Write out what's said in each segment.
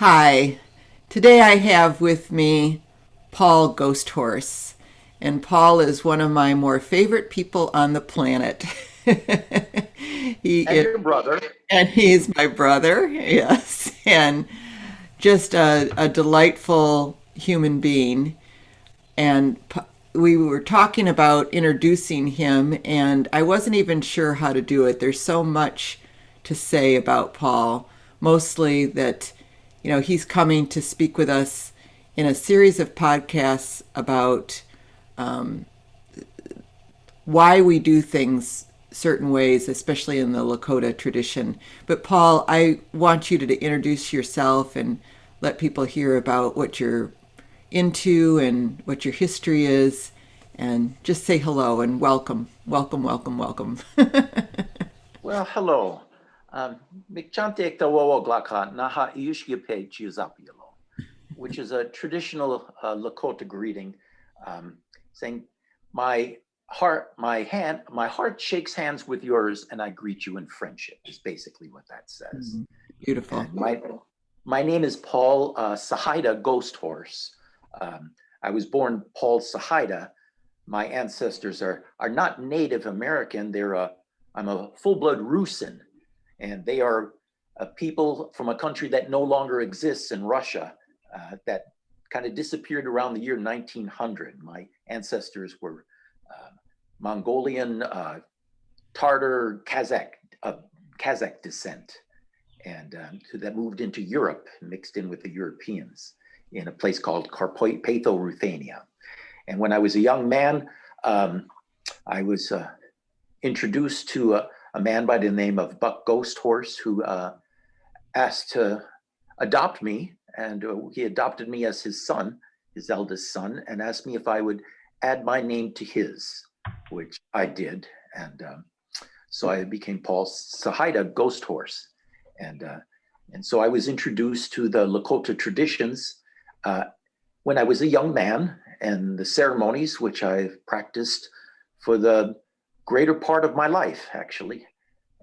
Hi, today I have with me Paul Ghosthorse, and Paul is one of my more favorite people on the planet. he And is, your brother. and he's my brother, yes, and just a delightful human being. And we were talking about introducing him, and I wasn't even sure how to do it. There's so much to say about Paul, mostly that, he's coming to speak with us in a series of podcasts about why we do things certain ways, especially in the Lakota tradition. But Paul, I want you to introduce yourself and let people hear about what you're into and what your history is, and just say hello and welcome, welcome, welcome, welcome. Well, hello. Mikchante Ektawawa Glaka Naha Iushgipe Chiuzapilo, which is a traditional Lakota greeting, saying, my heart shakes hands with yours, and I greet you in friendship, is basically what that says. Beautiful. And my name is Paul Sahida Ghosthorse. I was born Paul Sahida. My ancestors are not Native American. I'm a full-blood Rusin, and they are a people from a country that no longer exists in Russia, that kind of disappeared around the year 1900. My ancestors were Mongolian, Tartar, Kazakh descent, and that moved into Europe, mixed in with the Europeans in a place called Carpatho-Ruthenia. And when I was a young man, I was introduced to a man by the name of Buck Ghosthorse, who asked to adopt me. And he adopted me as his son, his eldest son, and asked me if I would add my name to his, which I did. And so I became Paul Sahida Ghosthorse. And, and so I was introduced to the Lakota traditions when I was a young man, and the ceremonies which I've practiced for the greater part of my life, actually.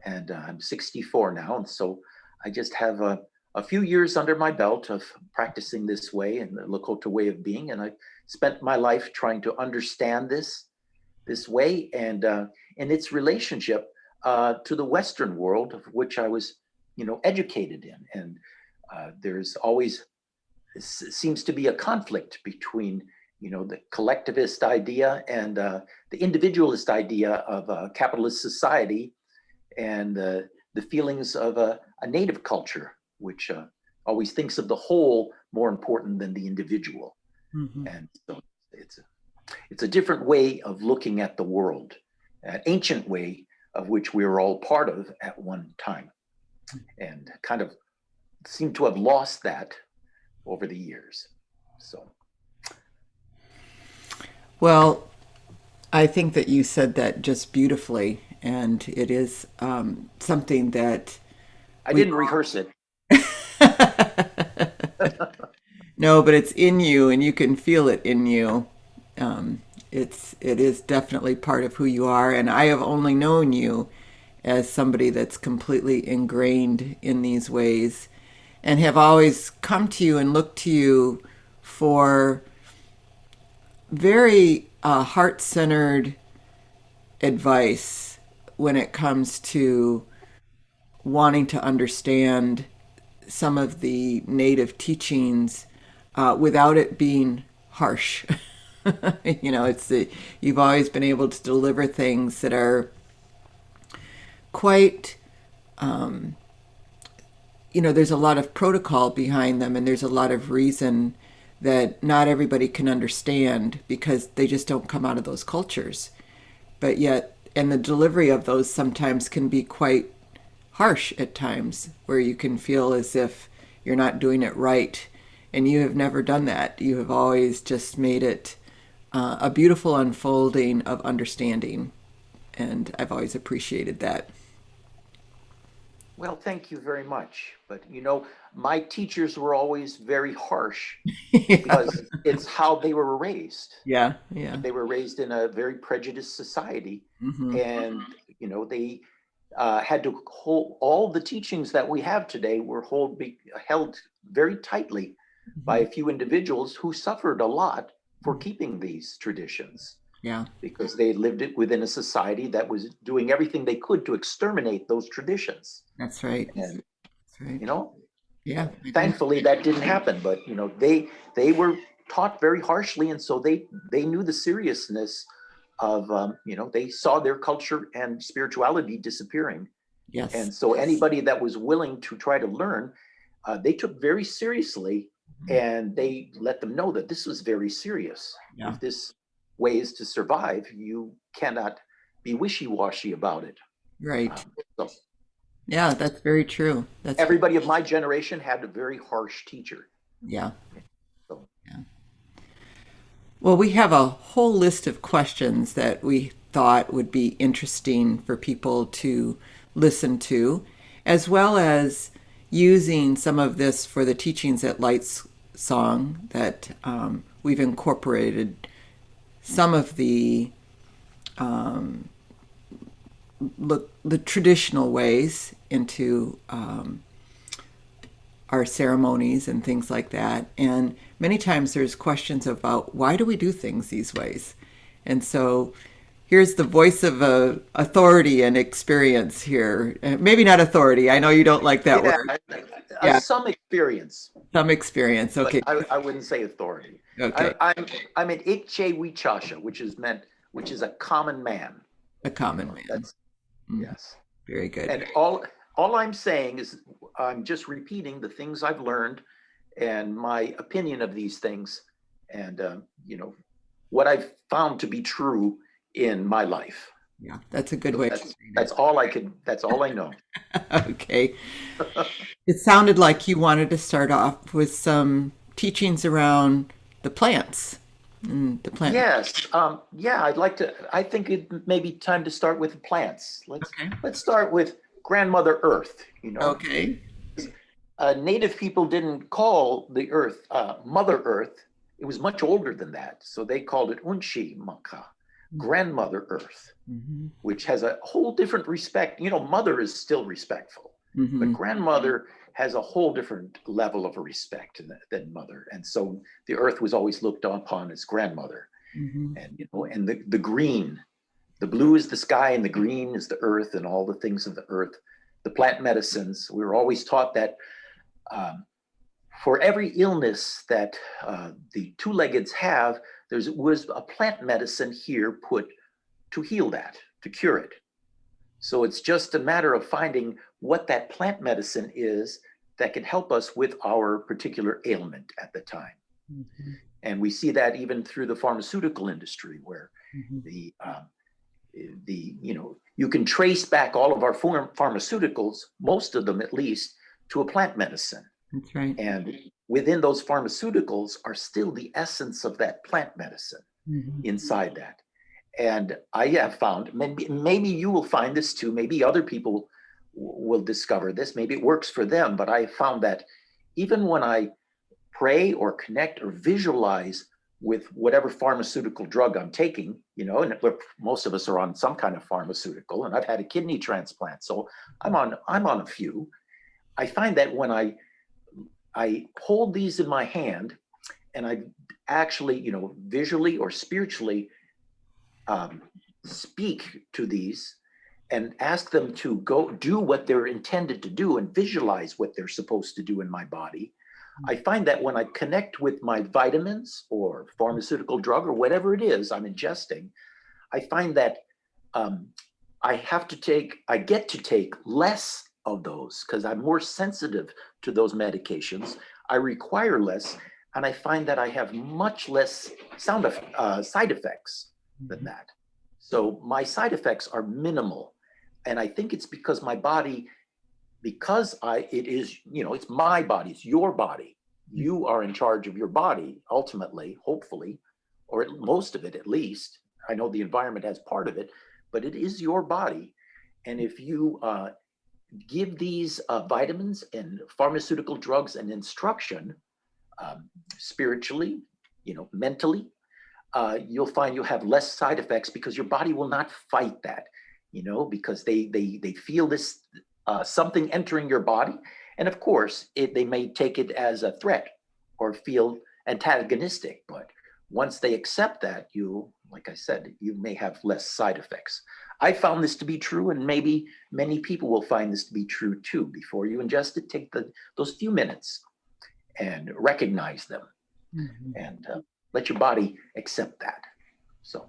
And I'm 64 now, and so I just have a few years under my belt of practicing this way and the Lakota way of being, and I spent my life trying to understand this way and its relationship to the Western world, of which I was, educated in. And there's always seems to be a conflict between the collectivist idea and the individualist idea of a capitalist society, and the feelings of a native culture, which always thinks of the whole more important than the individual. Mm-hmm. And so it's a different way of looking at the world, an ancient way of which we were all part of at one time, and kind of seem to have lost that over the years. So, Well, I think that you said that just beautifully, and it is something that I we didn't rehearse it. no, but it's in you, and you can feel it in you. Um, it is definitely part of who you are, and I have only known you as somebody that's completely ingrained in these ways, and have always come to you and looked to you for very heart centered advice when it comes to wanting to understand some of the native teachings without it being harsh. You've always been able to deliver things that are quite, there's a lot of protocol behind them, and there's a lot of reason that not everybody can understand because they just don't come out of those cultures. But yet, and the delivery of those sometimes can be quite harsh at times, where you can feel as if you're not doing it right. And you have never done that. You have always just made it a beautiful unfolding of understanding. And I've always appreciated that. Well, thank you very much. But my teachers were always very harsh Yeah, because it's how they were raised. yeah, yeah. They were raised in a very prejudiced society, Hmm. and they had to hold all the teachings that we have today were held very tightly by a few individuals who suffered a lot for keeping these traditions. Yeah. Because they lived it within a society that was doing everything they could to exterminate those traditions. That's right. And That's right. you know, Yeah. thankfully that didn't happen. But you know, they were taught very harshly, and so they knew the seriousness of you know, they saw their culture and spirituality disappearing. Yes. And so anybody that was willing to try to learn, they took very seriously, and they let them know that this was very serious. Yeah. If this way is to survive, you cannot be wishy-washy about it. Right. So Yeah, that's very true. That's everybody of my generation had a very harsh teacher. yeah. So Yeah. Well, we have a whole list of questions that we thought would be interesting for people to listen to, as well as using some of this for the teachings at LightSong that we've incorporated some of the traditional ways into our ceremonies and things like that. And many times there's questions about why do we do things these ways? And so here's the voice of authority and experience here. Maybe not authority. I know you don't like that word. Yeah, some experience, some experience. but Okay. I wouldn't say authority. Okay. I'm an ikche wichasha, which is a common man. A common man. That's yes. Very good. And all I'm saying is I'm just repeating the things I've learned and my opinion of these things, and you know, what I've found to be true in my life. Yeah, that's a good way. That's all I could. That's all I know. Okay. It sounded like you wanted to start off with some teachings around the plants and the plant. Yes. Yeah. I'd like to. I think it may be time to start with the plants. Okay. Let's start with Grandmother Earth. You know. Okay. Native people didn't call the Earth Mother Earth. It was much older than that, so they called it Unchi Maka, Grandmother Earth, which has a whole different respect. You know, mother is still respectful, but grandmother has a whole different level of respect than mother. And so the earth was always looked upon as grandmother. And you know, and the green, the blue is the sky and the green is the earth and all the things of the earth. The plant medicines, we were always taught that for every illness that the two-leggeds have, there was a plant medicine here put to heal that, to cure it. So it's just a matter of finding what that plant medicine is that can help us with our particular ailment at the time. And we see that even through the pharmaceutical industry, where the you know, you can trace back all of our pharmaceuticals, most of them at least, to a plant medicine. That's right. And within those pharmaceuticals are still the essence of that plant medicine inside that. And I have found, maybe you will find this too, maybe other people will discover this, maybe it works for them, but I have found that even when I pray or connect or visualize with whatever pharmaceutical drug I'm taking, you know, and most of us are on some kind of pharmaceutical, and I've had a kidney transplant, so I'm on a few. I find that when I hold these in my hand and I actually, you know, visually or spiritually speak to these and ask them to go do what they're intended to do and visualize what they're supposed to do in my body, I find that when I connect with my vitamins or pharmaceutical drug or whatever it is I'm ingesting, I find that I get to take less of those because I'm more sensitive to those medications. I require less, and I find that I have much less side effects than that. So my side effects are minimal. And I think it's because my body, it is, you know, it's my body, it's your body. You are in charge of your body, ultimately, hopefully, or most of it at least. I know the environment has part of it, but it is your body. And if you give these vitamins and pharmaceutical drugs and instruction, spiritually, you know, mentally, you'll find you'll have less side effects because your body will not fight that, you know, because they feel this something entering your body, And of course, they may take it as a threat or feel antagonistic, but once they accept that, like I said, you may have less side effects. I found this to be true, and maybe many people will find this to be true too. Before you ingest it, take those few minutes and recognize them, and let your body accept that. So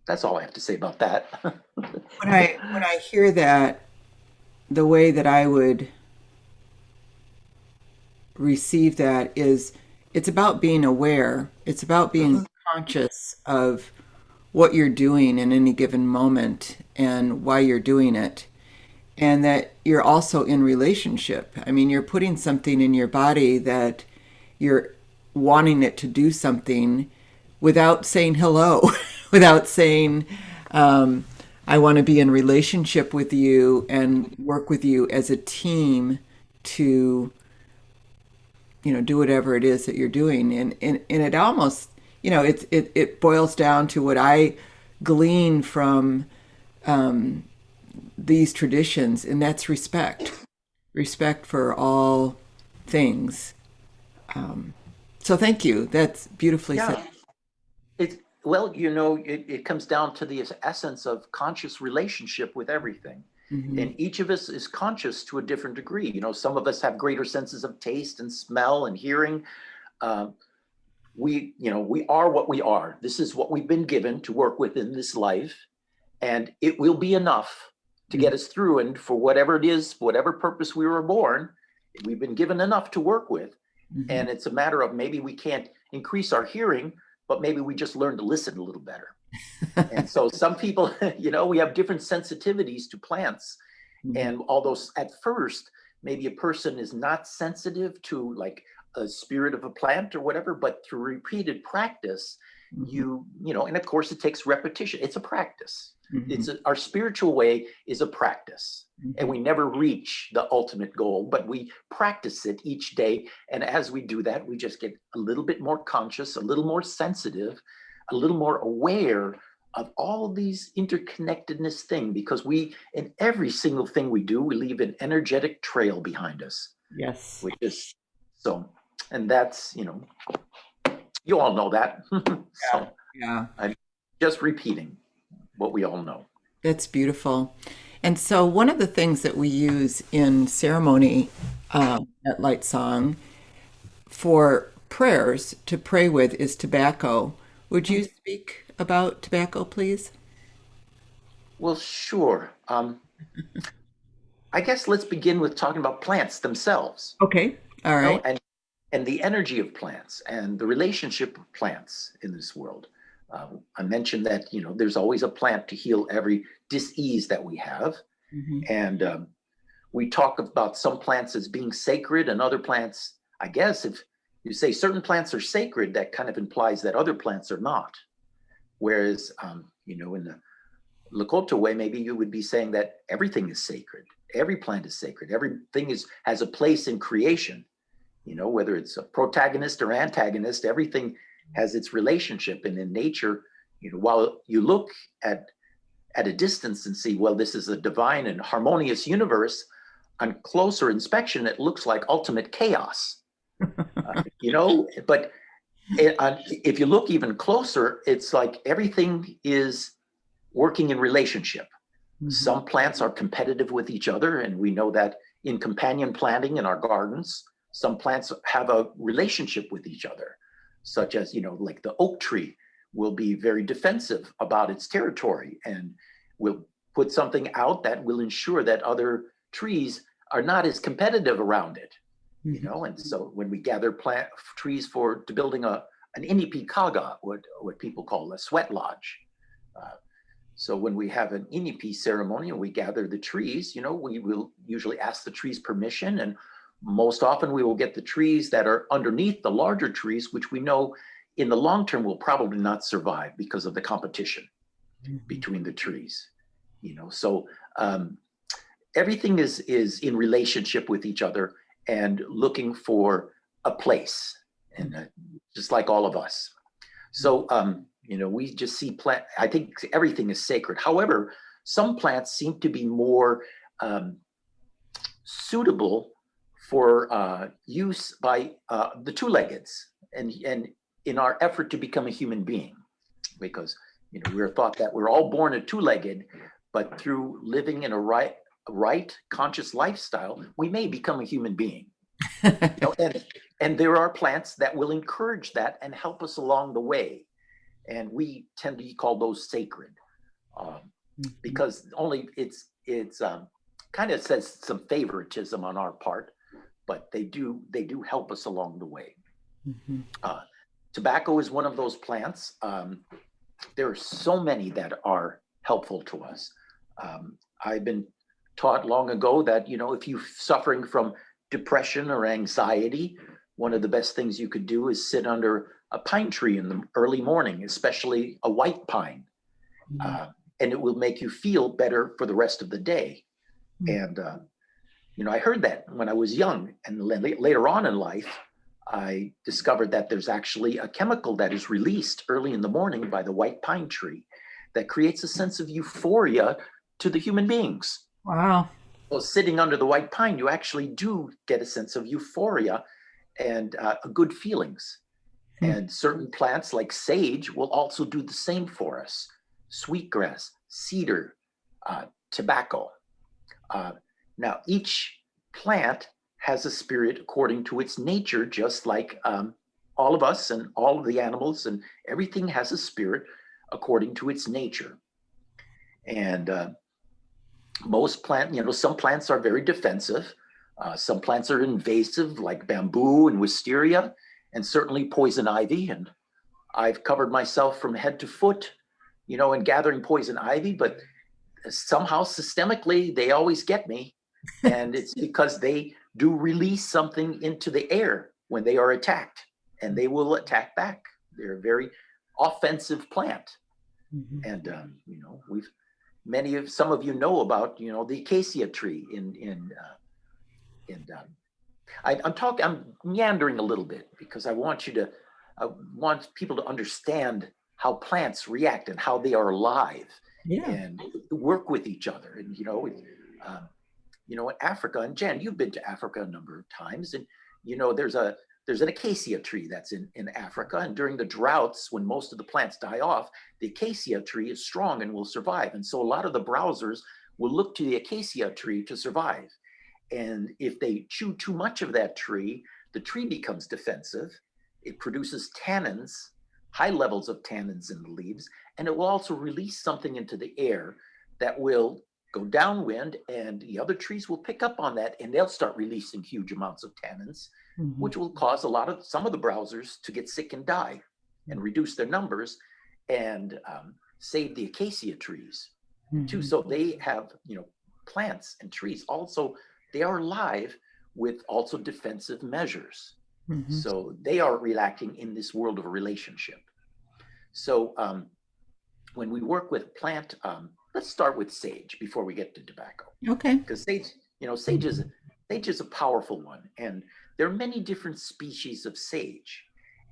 that's all I have to say about that. When I hear that, the way that I would receive that is it's about being aware. It's about being conscious of what you're doing in any given moment and why you're doing it. And that you're also in relationship. I mean, you're putting something in your body that you're wanting it to do something without saying hello, without saying, I want to be in relationship with you and work with you as a team to, do whatever it is that you're doing. And it almost, it boils down to what I glean from these traditions, and that's respect for all things. So thank you. That's beautifully Yeah, said. well, it comes down to the essence of conscious relationship with everything. Hmm. And each of us is conscious to a different degree. Some of us have greater senses of taste and smell and hearing. Um, we are what we are. This is what we've been given to work with in this life, and it will be enough to get us through. And for whatever it is, whatever purpose we were born, we've been given enough to work with. Hmm. And it's a matter of maybe we can't increase our hearing, but maybe we just learn to listen a little better. And so some people, we have different sensitivities to plants. And although at first, maybe a person is not sensitive to like a spirit of a plant or whatever, but through repeated practice, and of course it takes repetition. It's a practice. Our spiritual way is a practice, and we never reach the ultimate goal, but we practice it each day. And as we do that, we just get a little bit more conscious, a little more sensitive, a little more aware of all of these interconnectedness thing, because in every single thing we do, we leave an energetic trail behind us, Yes. which is so, and that's, you all know that. Yeah. So Yeah. I'm just repeating what we all know. That's beautiful. And so one of the things that we use in ceremony at LightSong for prayers to pray with is tobacco. Would you speak about tobacco, please? Well, sure. I guess let's begin with talking about plants themselves. Okay. All No, right. and the energy of plants and the relationship of plants in this world. I mentioned that there's always a plant to heal every dis-ease that we have, Hmm. and we talk about some plants as being sacred and other plants. I guess if you say certain plants are sacred, that kind of implies that other plants are not. Whereas, in the Lakota way, maybe you would be saying that everything is sacred. Every plant is sacred. Everything has a place in creation. Whether it's a protagonist or antagonist, everything has its relationship. And in nature, while you look at a distance and see, well, this is a divine and harmonious universe, on closer inspection, it looks like ultimate chaos. But if you look even closer, it's like everything is working in relationship. Hmm. Some plants are competitive with each other, and we know that in companion planting in our gardens. Some plants have a relationship with each other, such as, like the oak tree will be very defensive about its territory and will put something out that will ensure that other trees are not as competitive around it. And so when we gather plant trees to building an inipi kaga, what people call a sweat lodge. So when we have an inipi ceremony and we gather the trees, we will usually ask the trees permission, and most often we will get the trees that are underneath the larger trees, which we know in the long term will probably not survive because of the competition between the trees. So everything is in relationship with each other and looking for a place, and just like all of us. So we just see I think everything is sacred. However, some plants seem to be more suitable for use by the two-leggeds, and in our effort to become a human being, because we're taught that we're all born a two-legged, but through living in a right conscious lifestyle, we may become a human being. And there are plants that will encourage that and help us along the way, and we tend to call those sacred, because only it's kind of says some favoritism on our part, but they do help us along the way. Tobacco is one of those plants. There are so many that are helpful to us. I've been taught long ago that, if you're suffering from depression or anxiety, one of the best things you could do is sit under a pine tree in the early morning, especially a white pine, and it will make you feel better for the rest of the day. And, I heard that when I was young, and later on in life, I discovered that there's actually a chemical that is released early in the morning by the white pine tree that creates a sense of euphoria to the human beings. Wow. Well, sitting under the white pine, you actually do get a sense of euphoria and good feelings. And certain plants like sage will also do the same for us. Sweetgrass, cedar, tobacco. Now, each plant has a spirit according to its nature, just like all of us and all of the animals, and everything has a spirit according to its nature. And most some plants are very defensive. Some plants are invasive, like bamboo and wisteria, and certainly poison ivy. And I've covered myself from head to foot, in gathering poison ivy, but somehow systemically, they always get me. And it's because they do release something into the air when they are attacked, and they will attack back. They're a very offensive plant. And, some of you know about, the acacia tree I'm meandering a little bit because I want people to understand how plants react and how they are alive and work with each other. And, in Africa, and Jen, you've been to Africa a number of times, and, there's an acacia tree that's in Africa. And during the droughts, when most of the plants die off, the acacia tree is strong and will survive. And so a lot of the browsers will look to the acacia tree to survive. And if they chew too much of that tree, the tree becomes defensive. It produces tannins, high levels of tannins in the leaves, and it will also release something into the air that will go downwind, and the other trees will pick up on that, and they'll start releasing huge amounts of tannins, which will cause some of the browsers to get sick and die and reduce their numbers, and save the acacia trees too. So they have, plants and trees also, they are alive with also defensive measures. So they are reacting in this world of a relationship. So when we work with plant, let's start with sage before we get to tobacco. Okay. Because sage is a powerful one, and there are many different species of sage,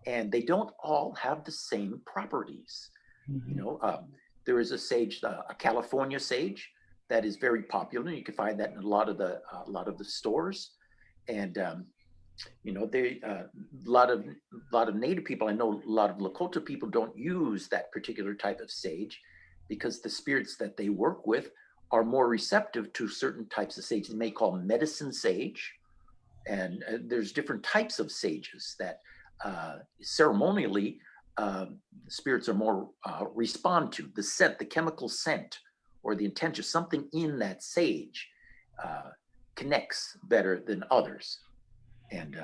and they don't all have the same properties. There is a sage, a California sage, that is very popular. You can find that in a lot of the stores, and a lot of Native people. I know a lot of Lakota people don't use that particular type of sage because the spirits that they work with are more receptive to certain types of sage. They may call medicine sage, and there's different types of sages that ceremonially spirits are more respond to. The scent, the chemical scent, or the intention, something in that sage connects better than others. And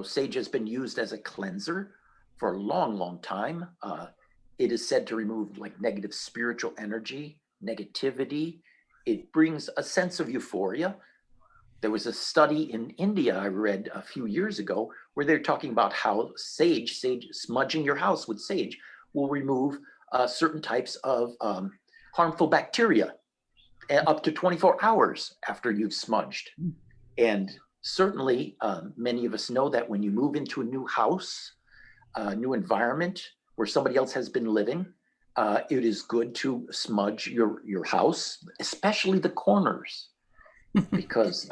sage has been used as a cleanser for a long, long time. It is said to remove like negative spiritual energy, negativity. It brings a sense of euphoria. There was a study in India I read a few years ago where they're talking about how sage, smudging your house with sage will remove certain types of harmful bacteria up to 24 hours after you've smudged. And certainly many of us know that when you move into a new house, a new environment where somebody else has been living, it is good to smudge your house, especially the corners. because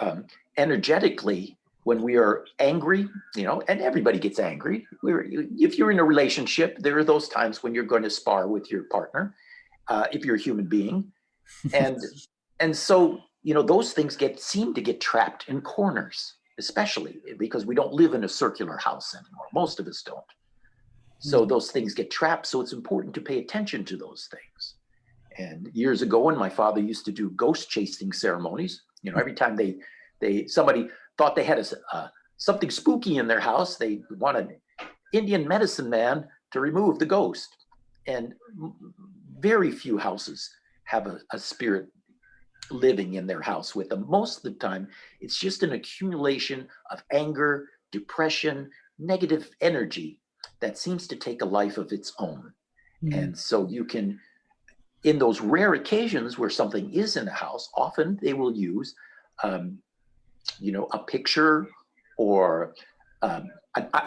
energetically, when we are angry, and everybody gets angry. If you're in a relationship, there are those times when you're going to spar with your partner, if you're a human being, and so those things seem to get trapped in corners, especially because we don't live in a circular house anymore. Most of us don't. So those things get trapped. So it's important to pay attention to those things. And years ago, when my father used to do ghost chasing ceremonies, every time somebody thought they had something spooky in their house, they wanted Indian medicine man to remove the ghost. And very few houses have a spirit living in their house with them. Most of the time, it's just an accumulation of anger, depression, negative energy that seems to take a life of its own. And so you can, in those rare occasions where something is in the house, often they will use, a picture or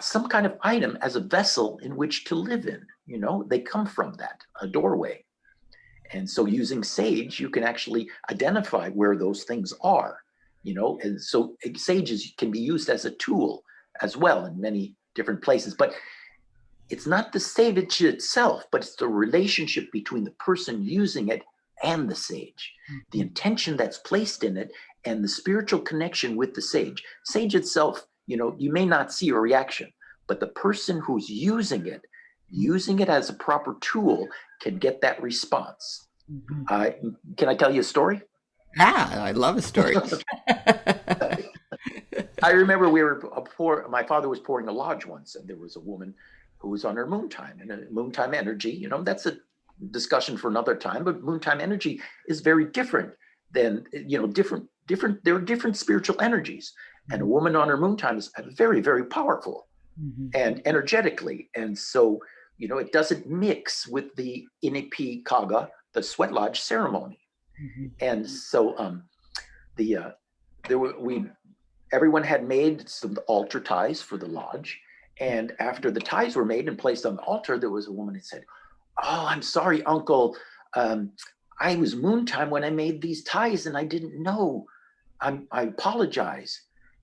some kind of item as a vessel in which to live in. They come from that, a doorway. And so using sage, you can actually identify where those things are, and so sage can be used as a tool as well in many different places. But it's not the sage itself, but it's the relationship between the person using it and the sage, the intention that's placed in it, and the spiritual connection with the sage. Sage itself, you may not see a reaction, but the person who's using it as a proper tool, can get that response. Can I tell you a story? Ah, I love a story. I remember my father was pouring a lodge once, and there was a woman who was on her moon time, and moon-time energy, that's a discussion for another time, but moon-time energy is very different than, there are different spiritual energies. And a woman on her moon time is very, very powerful and energetically. And so, it doesn't mix with the Inipi Kaga, the sweat lodge ceremony. And so everyone had made some altar ties for the lodge. And after the ties were made and placed on the altar, there was a woman that said, "Oh, I'm sorry, Uncle. I was moon time when I made these ties and I didn't know. I apologize."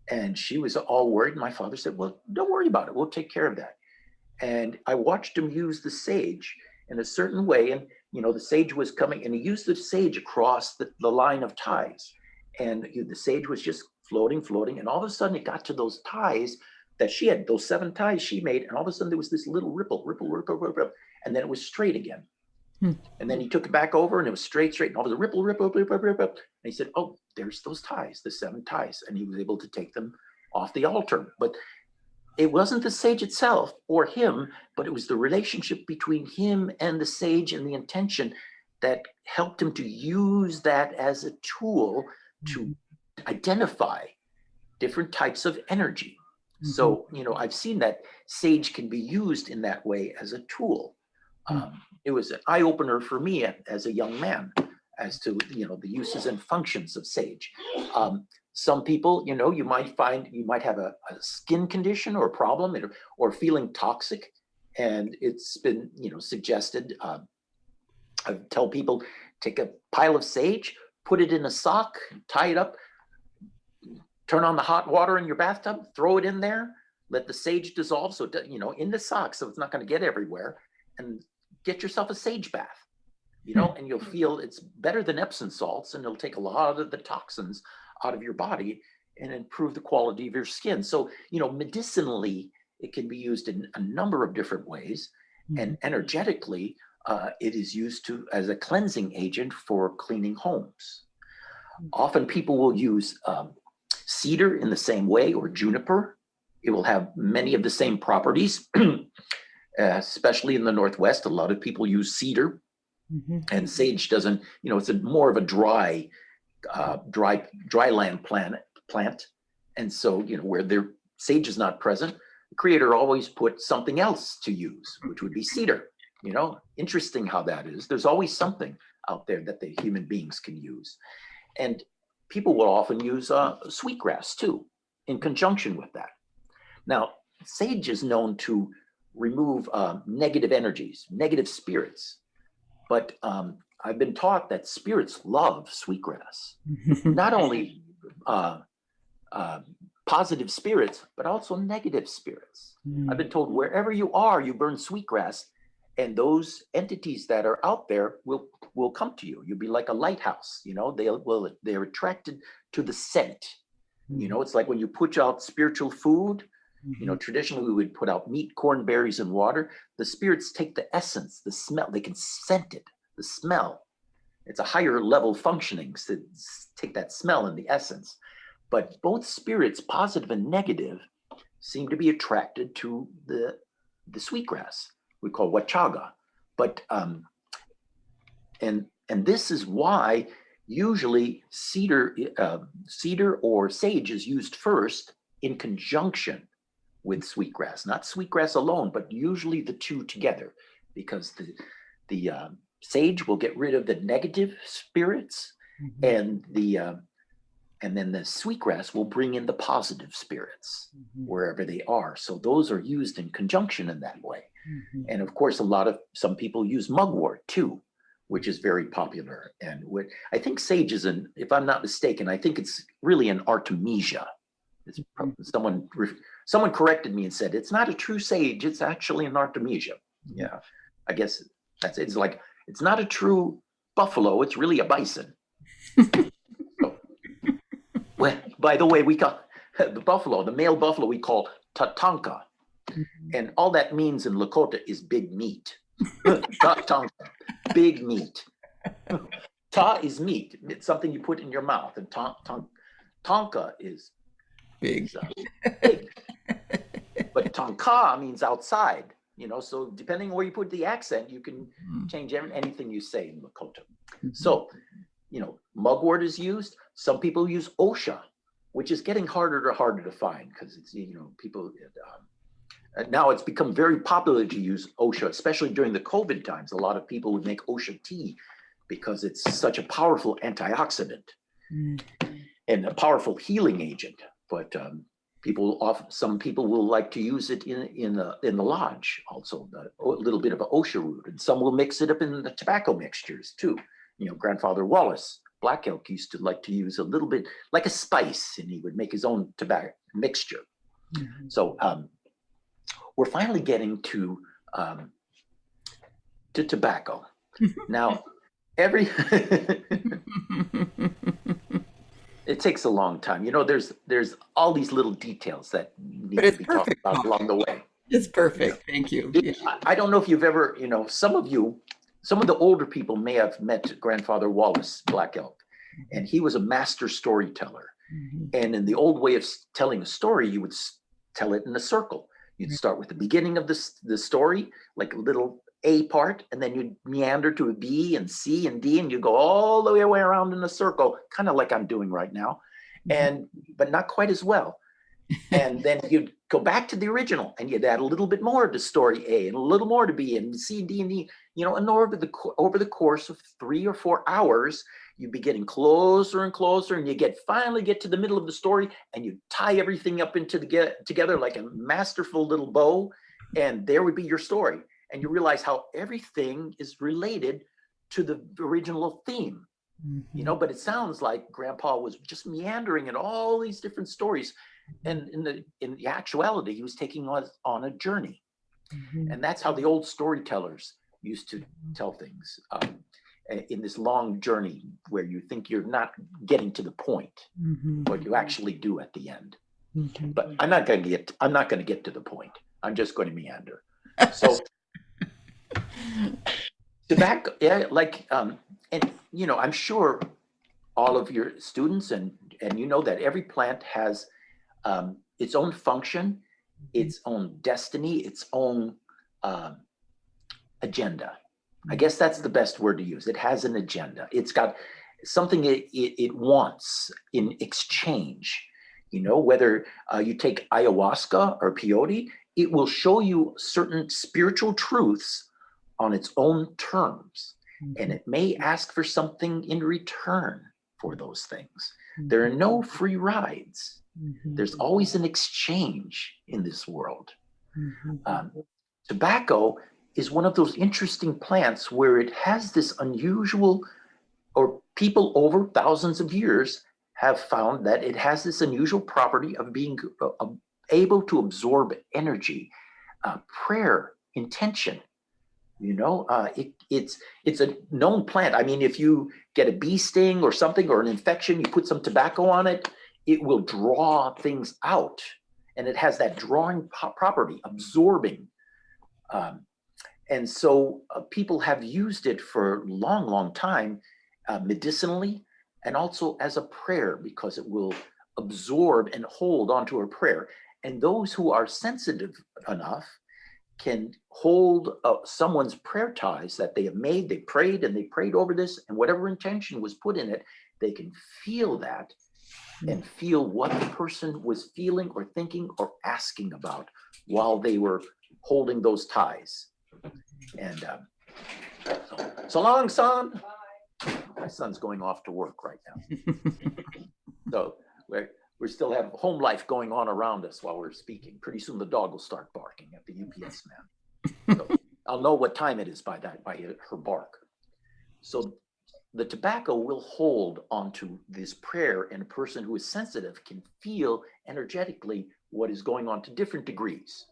And she was all worried. And my father said, "Well, don't worry about it. We'll take care of that." And I watched him use the sage in a certain way. And, the sage was coming, and he used the sage across the line of ties. And the sage was just floating. And all of a sudden it got to those ties that she had, those 7 ties she made. And all of a sudden there was this little ripple. And then it was straight again. And then he took it back over and it was straight. And all of a sudden, ripple. And he said, "Oh, there's those ties, the 7 ties." And he was able to take them off the altar. But it wasn't the sage itself or him, but it was the relationship between him and the sage and the intention that helped him to use that as a tool to identify different types of energy. So, I've seen that sage can be used in that way as a tool. It was an eye-opener for me as a young man as to, the uses and functions of sage. Some people, you might have a skin condition or a problem or feeling toxic. And it's been, suggested, I tell people, take a pile of sage, put it in a sock, tie it up, turn on the hot water in your bathtub, throw it in there, let the sage dissolve. So, in the sock, so it's not going to get everywhere, and get yourself a sage bath, and you'll feel it's better than Epsom salts, and it'll take a lot of the toxins out of your body and improve the quality of your skin. So, medicinally, it can be used in a number of different ways. And energetically, it is used as a cleansing agent for cleaning homes. Often people will use cedar in the same way, or juniper. It will have many of the same properties, especially in the Northwest. A lot of people use cedar, and sage doesn't, it's more of a dry land plant. And so, where their sage is not present, the creator always put something else to use, which would be cedar. Interesting how that is. There's always something out there that the human beings can use. And people will often use sweetgrass too, in conjunction with that. Now, sage is known to remove negative energies, negative spirits. But I've been taught that spirits love sweetgrass. Not only uh, uh, positive spirits, but also negative spirits. I've been told wherever you are, you burn sweetgrass, and those entities that are out there will come to you. You'll be like a lighthouse, you know. They're attracted to the scent. You know, it's like when you put out spiritual food. You know, traditionally we would put out meat, corn, berries, and water. The spirits take the essence, the smell. They can scent it, the smell. It's a higher level functioning to take that smell and the essence. But both spirits, positive and negative, seem to be attracted to the sweetgrass we call wachaga. But and this is why usually cedar or sage is used first in conjunction with sweetgrass, not sweetgrass alone, but usually the two together, because the sage will get rid of the negative spirits, and then the sweetgrass will bring in the positive spirits wherever they are. So those are used in conjunction in that way. And of course, some people use mugwort too, which is very popular. And I think sage is if I'm not mistaken, I think it's really an artemisia. It's someone corrected me and said, it's not a true sage, it's actually an artemisia. Yeah, I guess it's like, it's not a true buffalo, it's really a bison. So, well, by the way, we call the male buffalo, we call tatanka. And all that means in Lakota is big meat. Tatanka, big meat. Ta is meat. It's something you put in your mouth. And tonka is big. Big. But tonka means outside, you know, so depending on where you put the accent, you can change anything you say in Lakota. So, you know, mugwort is used. Some people use osha, which is getting harder to find because it's, you know, people, now it's become very popular to use osha, especially during the COVID times. A lot of people would make osha tea because it's such a powerful antioxidant and a powerful healing agent. But some people will like to use it in the lodge also, a little bit of an osha root, and some will mix it up in the tobacco mixtures too. You know, Grandfather Wallace, Black Elk, used to like to use a little bit like a spice, and he would make his own tobacco mixture. So we're finally getting to tobacco. Now, it takes a long time. You know, there's all these little details that need to be talked about along the way. It's perfect. Yeah. Thank you. I don't know if you've ever, you know, some of the older people may have met Grandfather Wallace, Black Elk, and he was a master storyteller. And in the old way of telling a story, you would tell it in a circle. You'd start with the beginning of the story, like a little A part, and then you'd meander to a B and C and D, and you go all the way around in a circle, kind of like I'm doing right now, but not quite as well. And then you'd go back to the original, and you'd add a little bit more to story A, and a little more to B, and C, D, and E. You know, and over the course of 3 or 4 hours, you'd be getting closer and closer, and you finally get to the middle of the story, and you tie everything up together like a masterful little bow, and there would be your story. And you realize how everything is related to the original theme, you know. But it sounds like Grandpa was just meandering in all these different stories, and in the actuality, he was taking us on a journey. And that's how the old storytellers used to tell things, in this long journey where you think you're not getting to the point, but you actually do at the end. But I'm not going to get to the point. I'm just going to meander. So tobacco, yeah, like, and you know, I'm sure all of your students and you know that every plant has its own function, its own destiny, its own agenda. I guess that's the best word to use. It has an agenda. It's got something it wants in exchange. You know, whether you take ayahuasca or peyote, it will show you certain spiritual truths on its own terms. And it may ask for something in return for those things. There are no free rides. There's always an exchange in this world. Tobacco is one of those interesting plants where it has this unusual, or people over thousands of years have found that it has this unusual property of being able to absorb energy, prayer, intention. It's a known plant. I mean, if you get a bee sting or something or an infection, you put some tobacco on it, it will draw things out, and it has that drawing property, absorbing. And so people have used it for a long, long time, medicinally, and also as a prayer, because it will absorb and hold onto a prayer. And those who are sensitive enough can hold someone's prayer ties that they have made. They prayed and they prayed over this, and whatever intention was put in it, they can feel that and feel what the person was feeling or thinking or asking about while they were holding those ties. And so long, son. My son's going off to work right now. So we still have home life going on around us while we're speaking. Pretty soon the dog will start barking at the UPS man. So I'll know what time it is by her bark. So the tobacco will hold onto this prayer, and a person who is sensitive can feel energetically what is going on to different degrees.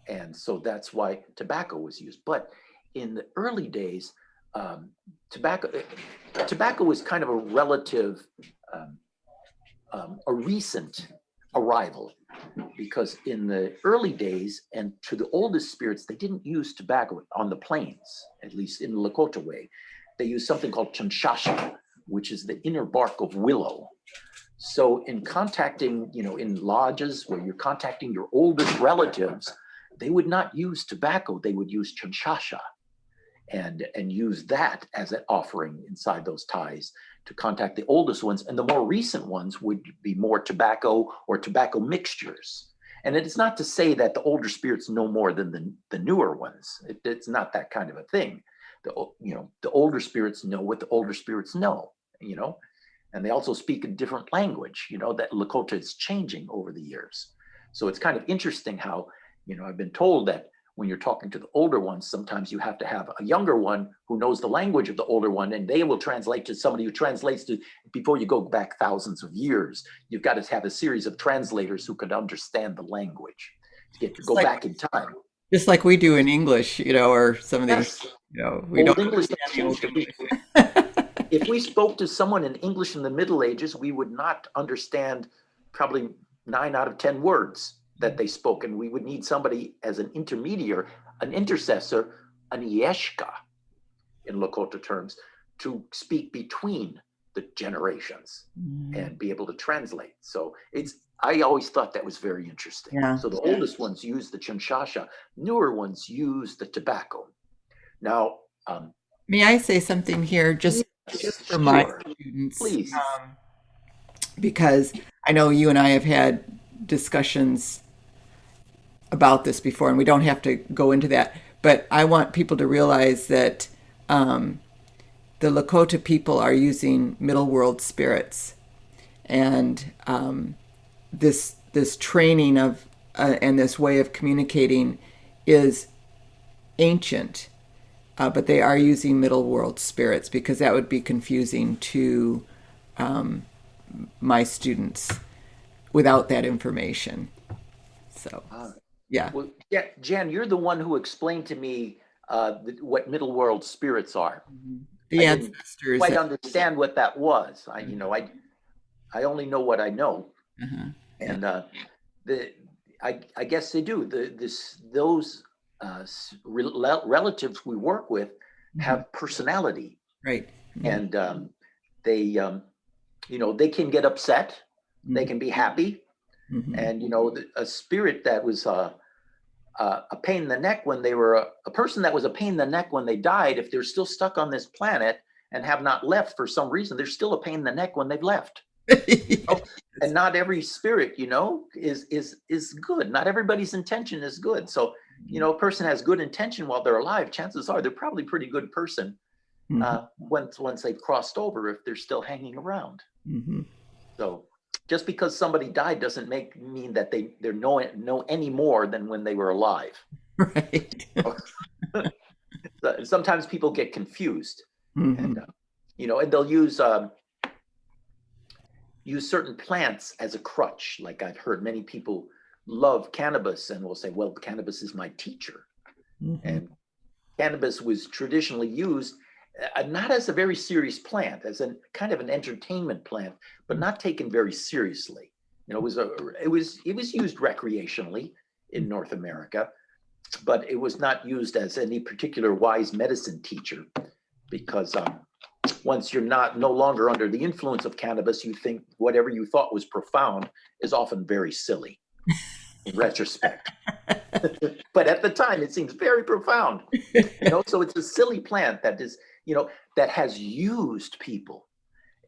And so that's why tobacco was used. But in the early days, tobacco was kind of a relative, a recent arrival, because in the early days and to the oldest spirits, they didn't use tobacco on the plains, at least in the Lakota way. They used something called chanshasha, which is the inner bark of willow. So in contacting, in lodges where you're contacting your oldest relatives, they would not use tobacco, they would use chanshasha and use that as an offering inside those ties to contact the oldest ones. And the more recent ones would be more tobacco or tobacco mixtures. And it's not to say that the older spirits know more than the newer ones. It's not that kind of a thing. The older spirits know what the older spirits know, and they also speak a different language, that Lakota is changing over the years. So it's kind of interesting how, I've been told that when you're talking to the older ones, sometimes you have to have a younger one who knows the language of the older one, and they will translate to somebody who translates to, before you go back thousands of years, you've got to have a series of translators who could understand the language to go back in time. Just like we do in English, or some of Yes. we Old don't English. If we spoke to someone in English in the Middle Ages, we would not understand probably 9 out of 10 words that they spoke, and we would need somebody as an intermediary, an intercessor, an yeshka in Lakota terms, to speak between the generations and be able to translate. So I always thought that was very interesting. Yeah. So the oldest ones use the chanshasha, newer ones use the tobacco. Now, may I say something here, just for my students? Please. Because I know you and I have had discussions about this before, and we don't have to go into that. But I want people to realize that the Lakota people are using middle world spirits, and this training of and this way of communicating is ancient, but they are using middle world spirits, because that would be confusing to my students without that information. So, yeah. Well, yeah, Jan, you're the one who explained to me what middle world spirits are. The ancestors. Didn't quite understand what that was. I only know what I know, and I guess they do. Those relatives we work with have personality, right? And they they can get upset, they can be happy, and a spirit that was a pain in the neck when they were a person that was a pain in the neck when they died, if they're still stuck on this planet and have not left for some reason, they're still a pain in the neck when they've left. And not every spirit, is good. Not everybody's intention is good. So, a person has good intention while they're alive, chances are they're probably a pretty good person once they've crossed over, if they're still hanging around. So just because somebody died doesn't mean that they're know any more than when they were alive. Right. Sometimes people get confused, and and they'll use use certain plants as a crutch. Like I've heard many people love cannabis and will say, well, cannabis is my teacher. Mm-hmm. And cannabis was traditionally used not as a very serious plant, as a kind of an entertainment plant, but not taken very seriously. You know, it was used recreationally in North America, but it was not used as any particular wise medicine teacher, because once you're no longer under the influence of cannabis, you think whatever you thought was profound is often very silly in retrospect. But at the time, it seems very profound. You know, so it's a silly plant that is, you know, that has used people.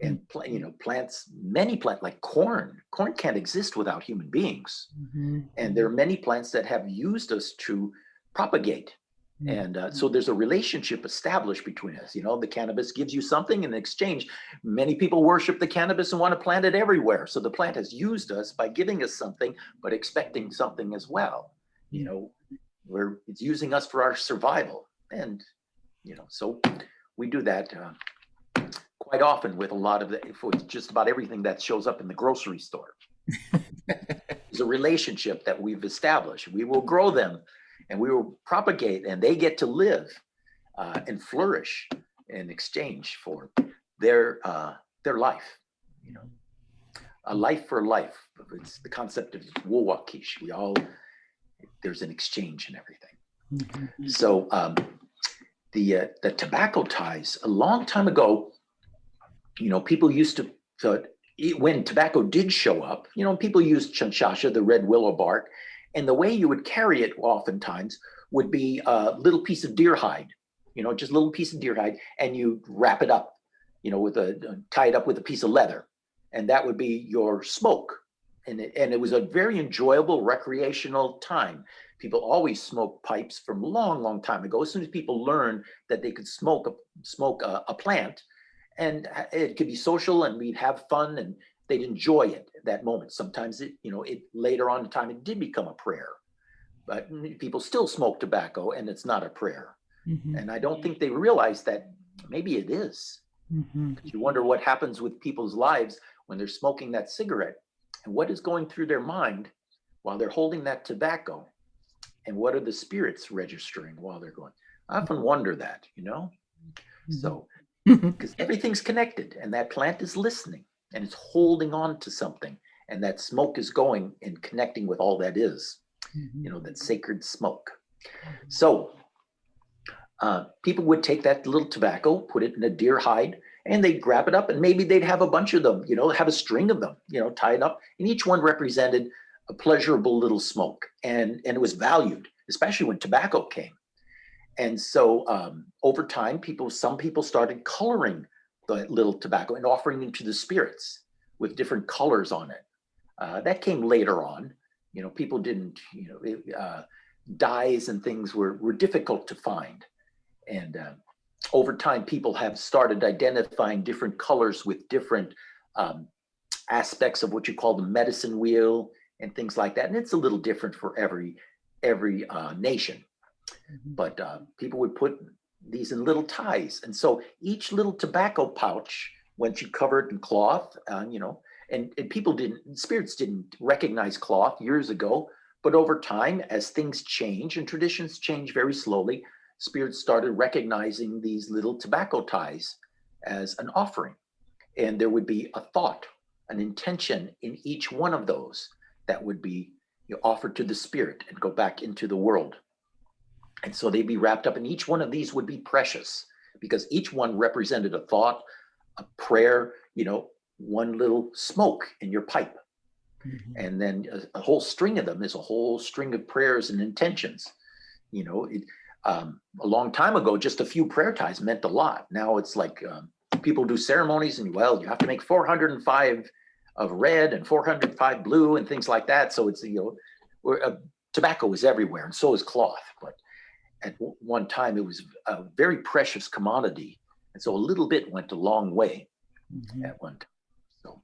And you know, plants, many plants like corn can't exist without human beings. Mm-hmm. And there are many plants that have used us to propagate. And so there's a relationship established between us. You know, the cannabis gives you something in exchange. Many people worship the cannabis and want to plant it everywhere. So the plant has used us by giving us something, but expecting something as well. You know, where it's using us for our survival. And, you know, so we do that quite often with a lot of just about everything that shows up in the grocery store. It's a relationship that we've established. We will grow them and we will propagate, and they get to live and flourish in exchange for their life. You know, a life for life. It's the concept of Wowakish. There's an exchange and everything. Mm-hmm. So the tobacco ties, a long time ago, you know, people used to, when tobacco did show up, you know, people used chanchasha, the red willow bark, and the way you would carry it oftentimes would be a little piece of deer hide, you know, just a little piece of deer hide, and you wrap it up, you know, tie it up with a piece of leather, and that would be your smoke. And it was a very enjoyable recreational time. People always smoked pipes from a long, long time ago. As soon as people learned that they could smoke a plant, and it could be social, and we'd have fun, and they'd enjoy it at that moment. Sometimes it later on in time, it did become a prayer, but people still smoke tobacco and it's not a prayer. Mm-hmm. And I don't think they realize that maybe it is. Mm-hmm. You wonder what happens with people's lives when they're smoking that cigarette, and what is going through their mind while they're holding that tobacco, and what are the spirits registering while they're going. I often wonder that, you know. Mm-hmm. So because everything's connected, and that plant is listening, and it's holding on to something, and that smoke is going and connecting with all that is, you know, that sacred smoke. So people would take that little tobacco, put it in a deer hide, and they'd grab it up, and maybe they'd have a bunch of them, you know, have a string of them, you know, tied up, and each one represented a pleasurable little smoke, and it was valued, especially when tobacco came. And so over time, some people started coloring the little tobacco and offering them to the spirits with different colors on it. That came later on. You know, people didn't, you know, dyes and things were difficult to find. And over time, people have started identifying different colors with different aspects of what you call the medicine wheel and things like that. And it's a little different for every nation. But people would put these in little ties. And so each little tobacco pouch, once you cover it in cloth, you know, and spirits didn't recognize cloth years ago, but over time, as things change and traditions change very slowly, spirits started recognizing these little tobacco ties as an offering. And there would be a thought, an intention in each one of those that would be, you know, offered to the spirit and go back into the world. And so they'd be wrapped up, and each one of these would be precious because each one represented a thought, a prayer, you know, one little smoke in your pipe. Mm-hmm. And then a whole string of them is a whole string of prayers and intentions. You know, a long time ago, just a few prayer ties meant a lot. Now it's like people do ceremonies, and well, you have to make 405 of red and 405 blue and things like that. So it's, you know, tobacco is everywhere, and so is cloth. But at one time, it was a very precious commodity. And so a little bit went a long way at one time. So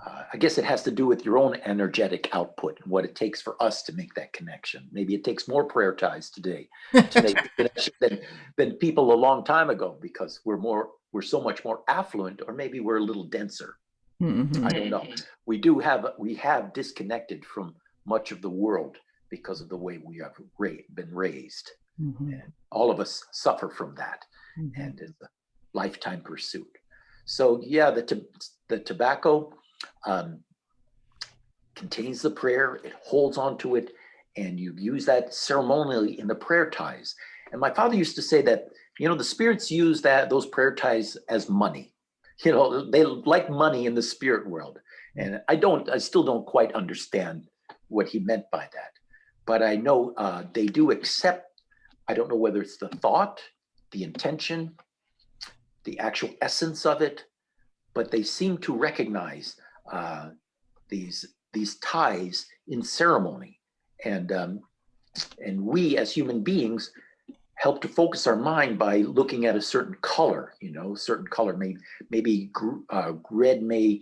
I guess it has to do with your own energetic output and what it takes for us to make that connection. Maybe it takes more prayer ties today to make the connection than people a long time ago, because we're so much more affluent, or maybe we're a little denser. Mm-hmm. I don't know. We have disconnected from much of the world because of the way we have been raised. Mm-hmm. And all of us suffer from that. Mm-hmm. And it's a lifetime pursuit. So yeah, the tobacco contains the prayer, it holds on to it, and you use that ceremonially in the prayer ties. And my father used to say that, the spirits use those prayer ties as money. They like money in the spirit world. And I still don't quite understand what he meant by that. But I know they do accept, I don't know whether it's the thought, the intention, the actual essence of it, but they seem to recognize these ties in ceremony, and we as human beings help to focus our mind by looking at a certain color. Certain color maybe red may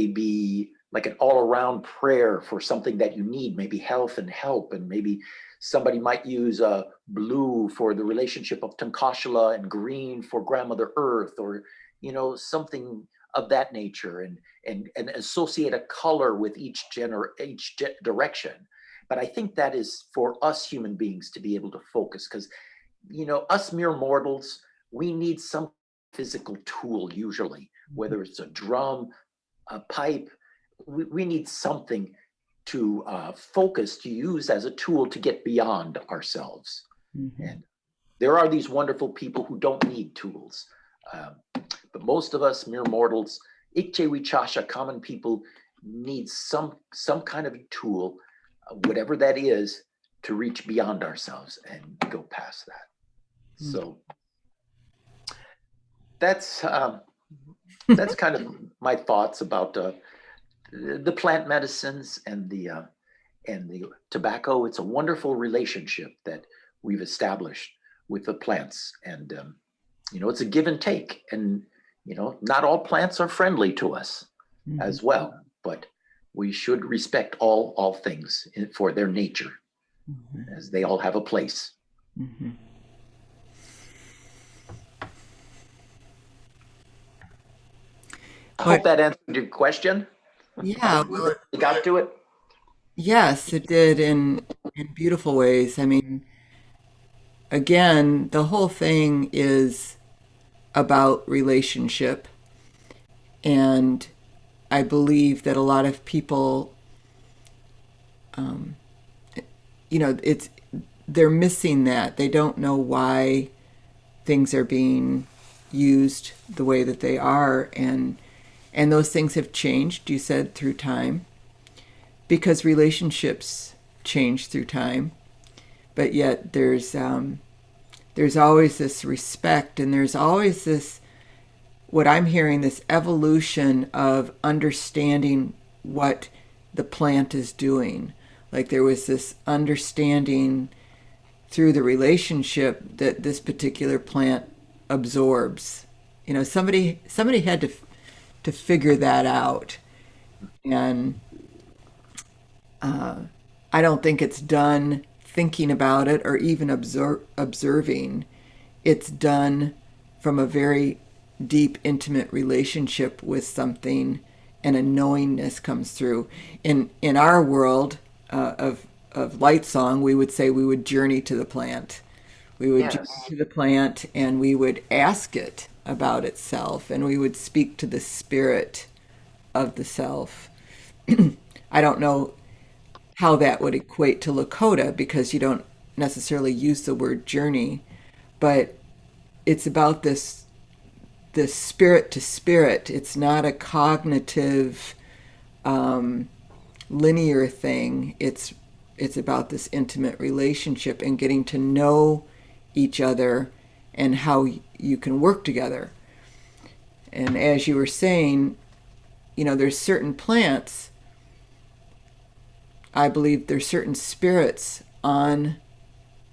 be like an all-around prayer for something that you need, maybe health and help, and maybe somebody might use blue for the relationship of Tankashala and green for Grandmother Earth, or something of that nature, and associate a color with each direction. But I think that is for us human beings to be able to focus, because us mere mortals, we need some physical tool usually, whether it's a drum, a pipe. We need something to focus, to use as a tool to get beyond ourselves. Mm-hmm. And there are these wonderful people who don't need tools. But most of us mere mortals, Ikche common people, need some kind of tool, whatever that is, to reach beyond ourselves and go past that. Mm-hmm. So that's kind of my thoughts about the plant medicines and the tobacco. It's a wonderful relationship that we've established with the plants, and it's a give and take, and not all plants are friendly to us. Mm-hmm. as well, but we should respect all things for their nature, mm-hmm. as they all have a place. Mm-hmm. I hope that answered your question. Yeah, well, you got to it. Yes, it did in beautiful ways. I mean, again, the whole thing is about relationship, and I believe that a lot of people, they're missing that. They don't know why things are being used the way that they are, and those things have changed, you said, through time, because relationships change through time, but yet there's always this respect, and there's always this, what I'm hearing, this evolution of understanding what the plant is doing. Like there was this understanding through the relationship that this particular plant absorbs. Somebody had to figure that out, and I don't think it's done thinking about it or even observing. It's done from a very deep, intimate relationship with something, and a knowingness comes through. In our world of LightSong, we would say we would journey to the plant. We would journey to the plant, and we would ask it about itself, and we would speak to the spirit of the self. I don't know how that would equate to Lakota, because you don't necessarily use the word journey, but it's about this spirit to spirit. It's not a cognitive linear thing. It's about this intimate relationship and getting to know each other and how you can work together. And as you were saying, there's certain plants, I believe there's certain spirits on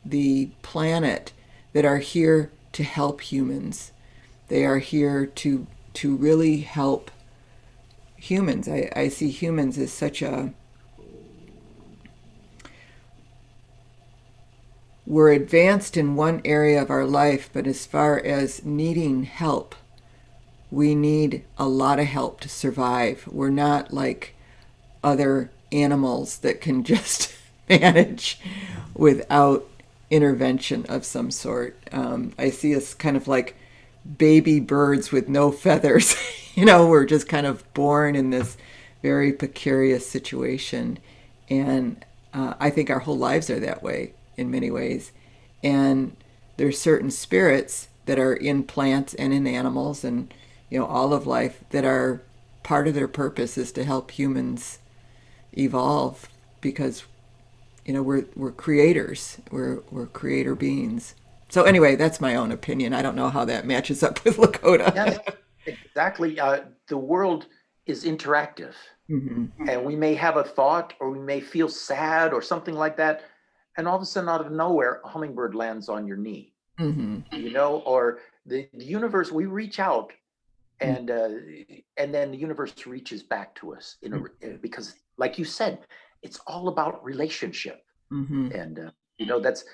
the planet that are here to help humans. They are here to really help humans. I see humans as we're advanced in one area of our life, but as far as needing help, we need a lot of help to survive. We're not like other animals that can just manage without intervention of some sort. I see us kind of like baby birds with no feathers. We're just kind of born in this very precarious situation. And I think our whole lives are that way in many ways. And there's certain spirits that are in plants and in animals and, all of life that are part of their purpose is to help humans evolve because we're creators, we're creator beings. So anyway, that's my own opinion. I don't know how that matches up with Lakota. Yes, exactly. The world is interactive, Hmm. and we may have a thought, or we may feel sad, or something like that, and all of a sudden, out of nowhere, a hummingbird lands on your knee. Hmm. Or the universe. We reach out, and then the universe reaches back to us because, like you said, it's all about relationship. Hmm. And that's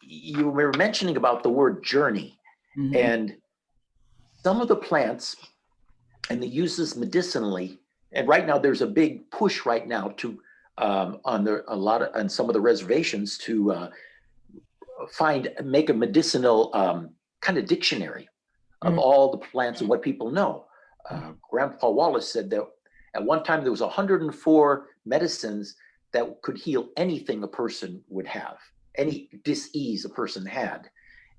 you were mentioning about the word journey, Hmm. and some of the plants and the uses medicinally. And right now, there's a big push right now to on some of the reservations to make a medicinal kind of dictionary of all the plants and what people know. Grandpa Wallace said that at one time there was 104 medicines that could heal anything a person would have, any dis-ease a person had.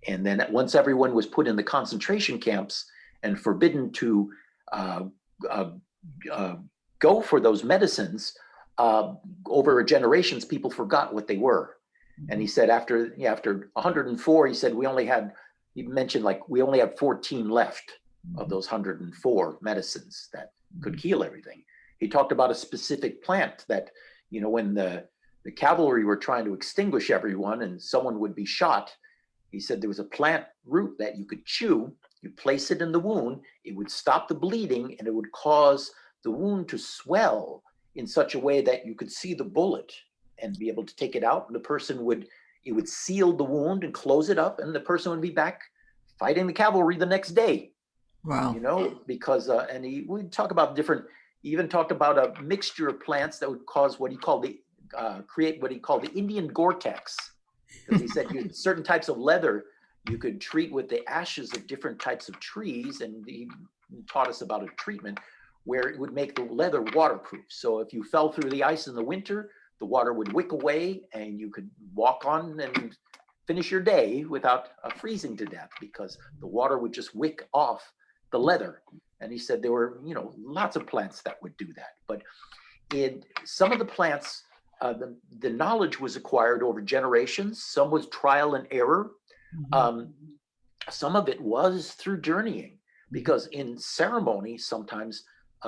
And then once everyone was put in the concentration camps and forbidden to uh, uh, uh, go for those medicines, over generations, people forgot what they were. And he said after 104, he said he mentioned like we only have 14 left of those 104 medicines that could heal everything. He talked about a specific plant that, when the cavalry were trying to extinguish everyone and someone would be shot, he said there was a plant root that you could chew, you place it in the wound, it would stop the bleeding, and it would cause the wound to swell in such a way that you could see the bullet and be able to take it out. And it would seal the wound and close it up, and the person would be back fighting the cavalry the next day. Wow. Because and he would talk about he even talked about a mixture of plants that would cause what he called create what he called the Indian Gore-Tex, because he said certain types of leather you could treat with the ashes of different types of trees, and he taught us about a treatment where it would make the leather waterproof. So if you fell through the ice in the winter, the water would wick away and you could walk on and finish your day without freezing to death, because the water would just wick off the leather. And he said there were, lots of plants that would do that. But in some of the plants, the knowledge was acquired over generations. Some was trial and error. Some of it was through journeying, because in ceremony, sometimes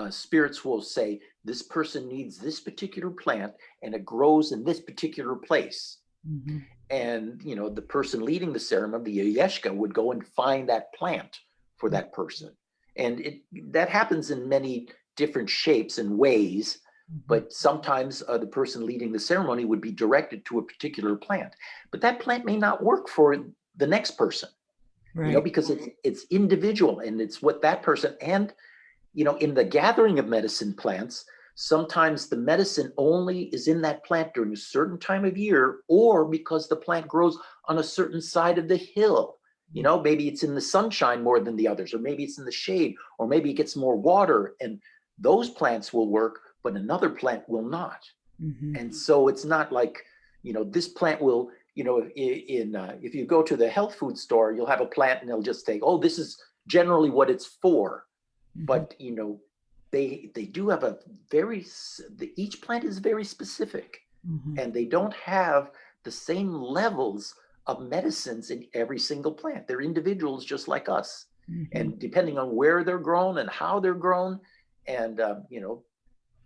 spirits will say, this person needs this particular plant and it grows in this particular place. Mm-hmm. And, the person leading the ceremony, the Yeshka, would go and find that plant for that person. And that happens in many different shapes and ways. But sometimes the person leading the ceremony would be directed to a particular plant. But that plant may not work for the next person, Right. because it's individual, and it's what that person, and, in the gathering of medicine plants, sometimes the medicine only is in that plant during a certain time of year, or because the plant grows on a certain side of the hill. Maybe it's in the sunshine more than the others, or maybe it's in the shade, or maybe it gets more water, and those plants will work, but another plant will not. Mm-hmm. And so it's not like, this plant will, if you go to the health food store, you'll have a plant and they'll just say, oh, this is generally what it's for. Mm-hmm. But, they do have each plant is very specific, Mm-hmm. and they don't have the same levels of medicines in every single plant. They're individuals just like us. Mm-hmm. And depending on where they're grown and how they're grown, and,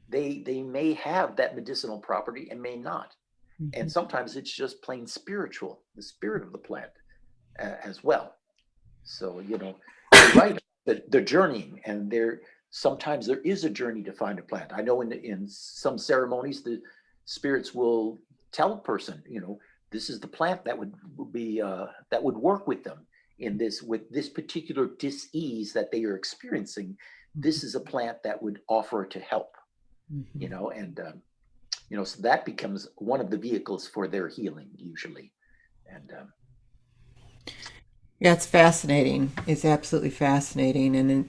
they may have that medicinal property and may not. Mm-hmm. And sometimes it's just plain spiritual, the spirit of the plant as well. So, you're right, the journeying, and sometimes there is a journey to find a plant. I know in some ceremonies, the spirits will tell a person, this is the plant that would work with them. in this with this particular dis-ease that they are experiencing. This is a plant that would offer to help, Mhm. and so that becomes one of the vehicles for their healing usually. And Yeah, it's fascinating. It's absolutely fascinating, and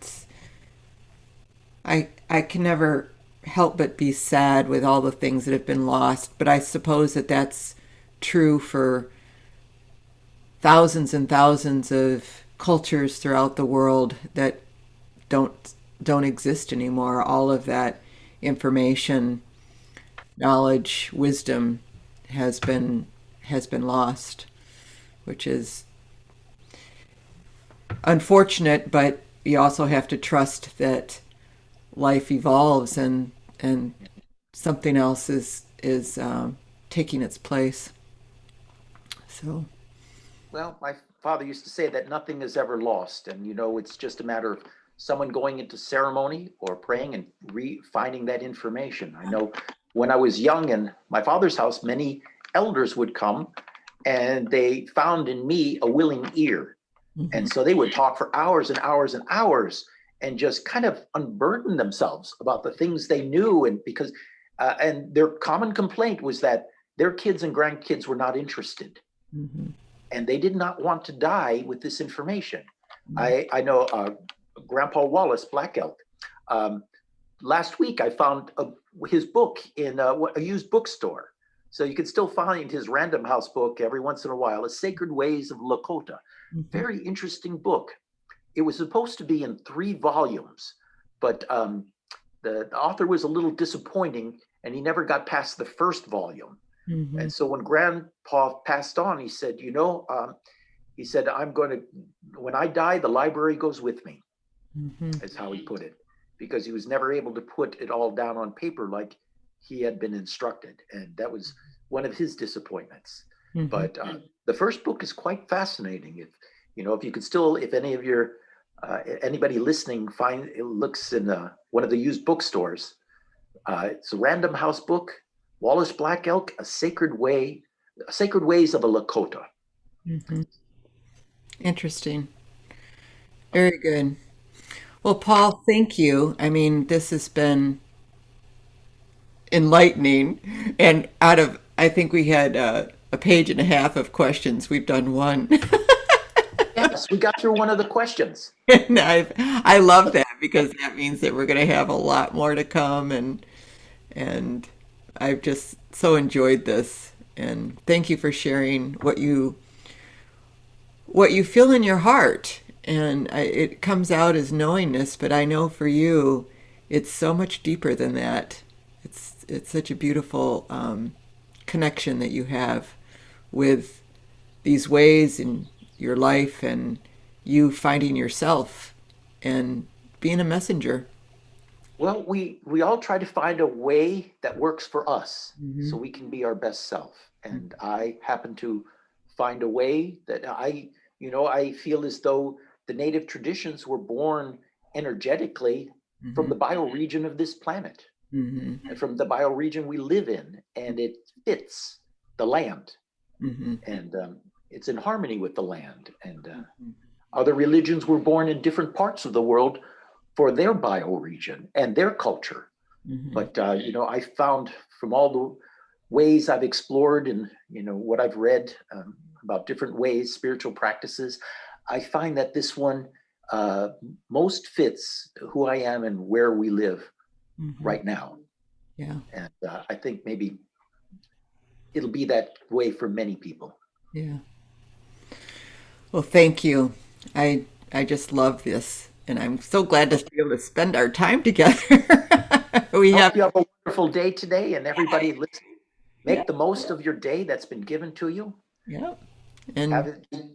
I can never help but be sad with all the things that have been lost. But I suppose that that's true for thousands and thousands of cultures throughout the world that don't exist anymore. All of that information, knowledge, wisdom has been lost, which is unfortunate, but you also have to trust that life evolves and something else is taking its place. So well, my father used to say that nothing is ever lost, and it's just a matter of someone going into ceremony or praying and finding that information. I know when I was young in my father's house, many elders would come and they found in me a willing ear. mhm. And so they would talk for hours and hours and hours and just kind of unburden themselves about the things they knew. And and their common complaint was that their kids and grandkids were not interested, Mhm. and they did not want to die with this information. Mhm. I know Grandpa Wallace, Black Elk. Um, Last week, I found his book in a used bookstore. So you can still find his Random House book every once in a while, A Sacred Ways of Lakota. Mhm. Very interesting book. It was supposed to be in 3 volumes, but the author was a little disappointing and he never got past the first volume. Mhm. And so when Grandpa passed on, he said, he said, when I die, the library goes with me, Mhm. is how he put it, because he was never able to put it all down on paper like he had been instructed. And that was one of his disappointments. Mhm. But the first book is quite fascinating. If you could still, if any of your, anybody listening looks in one of the used bookstores, it's a Random House book, Wallace Black Elk, Sacred Ways of a Lakota. Mhm. Interesting. Very good. Well, Paul, thank you. I mean, this has been enlightening. And out of, I think we had a page and a half of questions. We've done one. Yes, we got through one of the questions. And I love that because that means that we're going to have a lot more to come. And I've just so enjoyed this. And thank you for sharing what you feel in your heart. And it comes out as knowingness, but I know for you, it's so much deeper than that. It's such a beautiful connection that you have with these ways in your life and you finding yourself and being a messenger. Well, we all try to find a way that works for us so Hmm. we can be our best self. And I happen to find a way that I feel as though the native traditions were born energetically from Hmm. the bioregion of this planet Hmm. and from the bioregion we live in, and it fits the land, Hmm. and it's in harmony with the land. And other religions were born in different parts of the world for their bioregion and their culture. Hmm. But I found from all the ways I've explored and what I've read about different ways, spiritual practices, I find that this one uh, most fits who I am and where we live Hmm. right now. Yeah. And I think maybe it'll be that way for many people. Yeah. Well, thank you. I just love this, and I'm so glad to be able to spend our time together. We I have, hope you have a wonderful day today, and everybody listen, yeah, make the most of your day that's been given to you. yeah, Have and it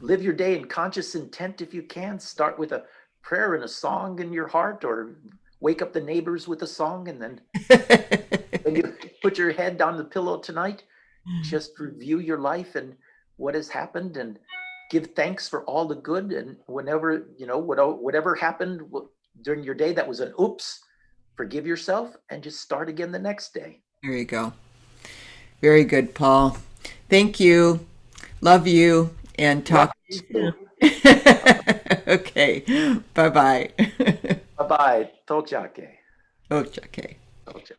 Live your day in conscious intent if you can. Start with a prayer and a song in your heart, or wake up the neighbors with a song. And then when you put your head on the pillow tonight, just review your life and what has happened, and give thanks for all the good. And whenever, whatever happened during your day that was an oops, forgive yourself and just start again the next day. there you go. Very good, Paul. Thank you. Love you. and Love talk to you you. soon. Okay. Bye bye. Bye bye. Tokjake. Okay. Tokjake.